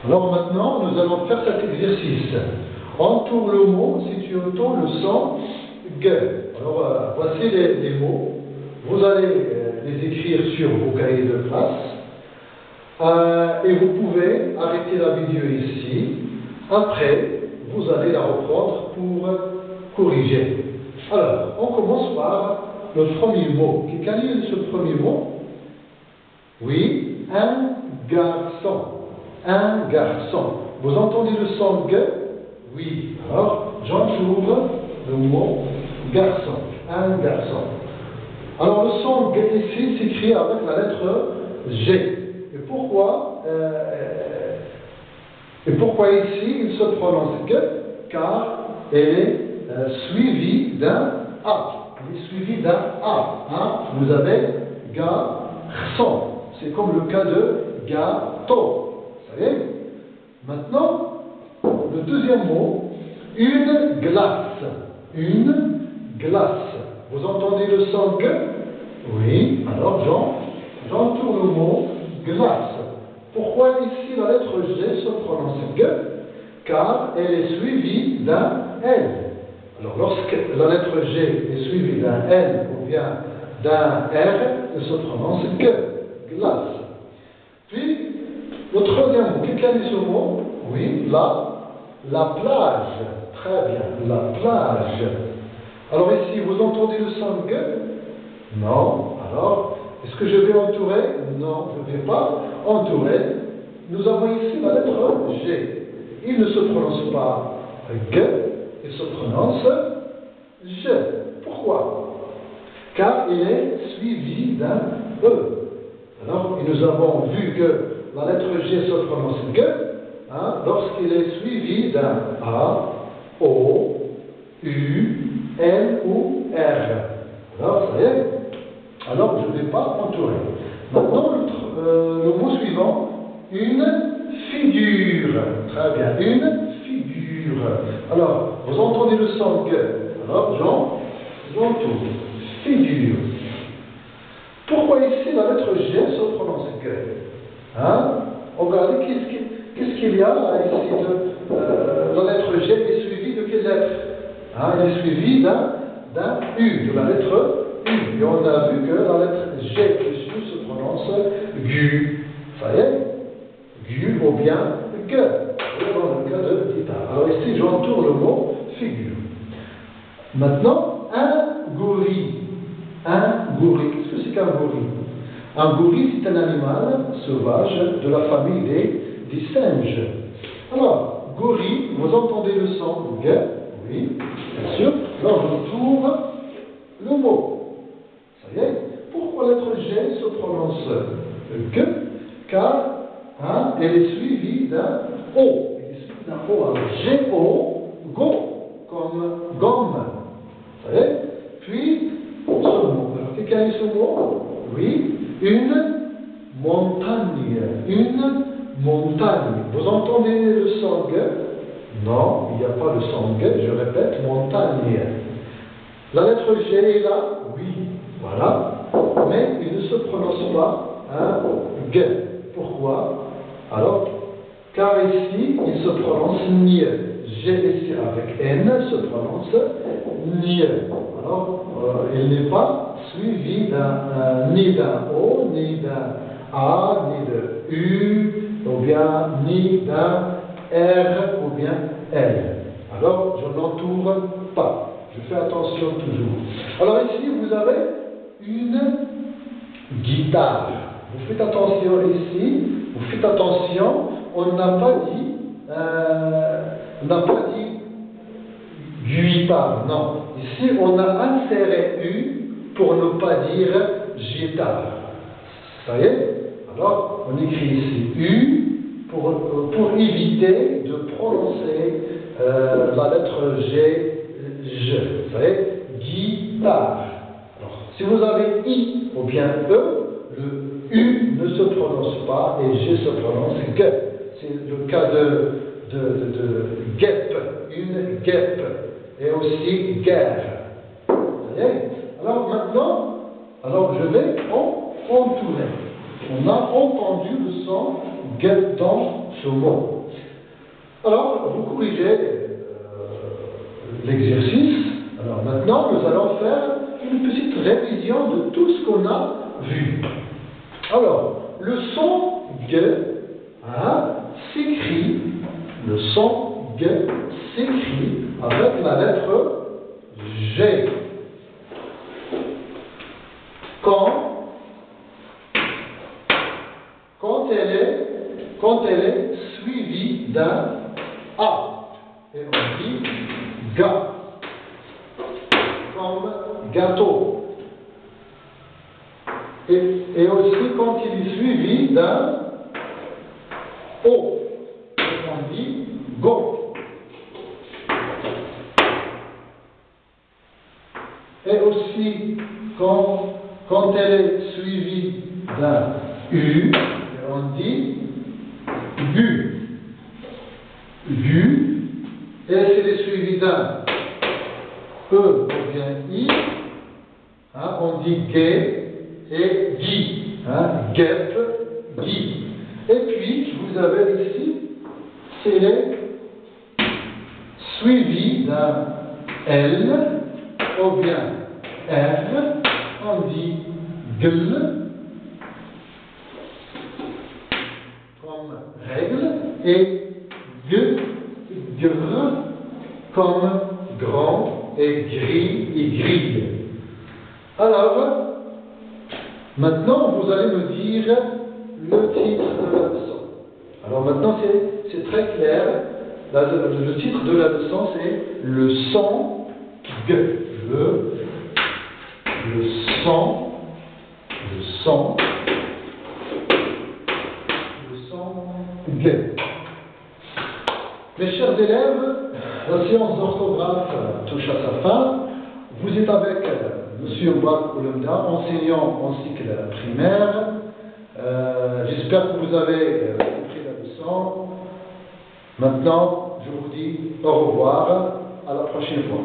Alors maintenant, nous allons faire cet exercice. Entoure le mot si tu entends le son G. Alors voici les mots. Vous allez les écrire sur vos cahiers de classe. Et vous pouvez arrêter la vidéo ici. Après, vous allez la reprendre pour corriger. Alors, on commence par le premier mot. Quel est ce premier mot? Oui, un garçon. Un garçon. Vous entendez le son G? Oui. Alors, j'entoure le mot garçon. Un garçon. Alors, le son G ici s'écrit avec la lettre G. Et pourquoi ici il se prononce G? Car elle est suivie d'un A. Elle est suivie d'un A. Hein? Vous avez garçon. C'est comme le cas de gâteau. Vous savez? Maintenant, le deuxième mot, une glace. Une glace. Vous entendez le son G? Oui. Alors, j'entoure le mot glace. Pourquoi ici la lettre G se prononce G? Car elle est suivie d'un L. Alors lorsque la lettre G est suivie d'un L ou bien d'un R, elle se prononce G. Glace. Puis, le troisième mot, quel est ce mot? Oui, la plage. Très bien, la plage. Alors ici, vous entendez le son G? Non. Alors, est-ce que je vais entourer? Non, je ne vais pas entourer. Nous avons ici la lettre G. Il ne se prononce pas G, il se prononce G. Pourquoi? Car il est suivi d'un E. Alors, nous avons vu que la lettre G se prononce G lorsqu'il est suivi d'un A, O, U, N ou R. Alors, ça y est. Alors, je ne vais pas entourer. Maintenant, le mot suivant, une figure. Très bien, une figure. Alors, vous entendez le son G. Alors, j'entoure. Figure. Pourquoi ici la lettre G se prononce G? Regardez, qu'est-ce qu'il y a ici la lettre G est suivie de quelle lettre? Elle est suivie d'un U, de la lettre U. Et on a vu que la lettre G dessus se prononce GU. Ça y est? GU ou bien G. Dans le cas de guitare. Alors ici, j'entoure le mot figure. Maintenant, un gorille. Un gorille. Qu'est-ce que c'est qu'un gorille? Un gorille, c'est un animal sauvage de la famille des singes. Alors, gorille, vous entendez le son G? Oui, bien sûr. Alors, j'entoure le mot. Ça y est. Pourquoi la lettre G se prononce G? Car elle est suivie d'un O. Elle est suivie d'un O. Alors, G-O, go, comme gomme. Ça y est. Puis, ce mot. Alors, quel est ce mot? Oui, une montagne. Une montagne. Vous entendez le son G? Non, il n'y a pas le son G. Je répète, montagne. La lettre G est là? Oui. Voilà. Mais il ne se prononce pas G. Pourquoi? Alors, car ici, il se prononce NIE. G ici avec N se prononce NIE. Alors, il n'est pas suivi ni d'un O, ni d'un A, ni de U, ou bien ni d'un R, ou bien L. Alors, je n'entoure pas. Je fais attention toujours. Alors ici, vous avez une guitare. Vous faites attention ici, vous faites attention, on n'a pas dit guitare, non. Ici, on a inséré U pour ne pas dire guitare. Ça y est? Alors, on écrit ici U pour éviter de prononcer la lettre G. Vous savez, guitare. Alors, si vous avez I ou bien E, le U ne se prononce pas et G se prononce G. C'est le cas de guêpe, une guêpe, et aussi guerre. Vous voyez? Alors maintenant, je vais entourer. On a entendu le son G dans ce mot. Alors, vous corrigez l'exercice. Alors maintenant, nous allons faire une petite révision de tout ce qu'on a vu. Alors, le son G s'écrit, le son G s'écrit avec la lettre G. Quand elle est suivie d'un A. Et on dit ga, comme gâteau. Et aussi quand il est suivi d'un O. Et on dit go. Et aussi quand elle est suivie d'un U, on dit gu. Gu. Et si elle est suivie d'un E ou bien I, on dit gay et gui. Guêpe, gui. Et puis, vous avez ici, si elle est suivie d'un L ou bien R, on dit gl, comme règle, et gr, comme grand, et gris et grille. Alors, maintenant, vous allez me dire le titre de la leçon. Alors maintenant, c'est très clair. Le titre de la leçon, c'est le son G. Le son G. Mes chers élèves, la séance d'orthographe touche à sa fin. Vous êtes avec M. Ouad Oulemda, enseignant en cycle primaire. J'espère que vous avez compris la leçon. Maintenant, je vous dis au revoir, à la prochaine fois.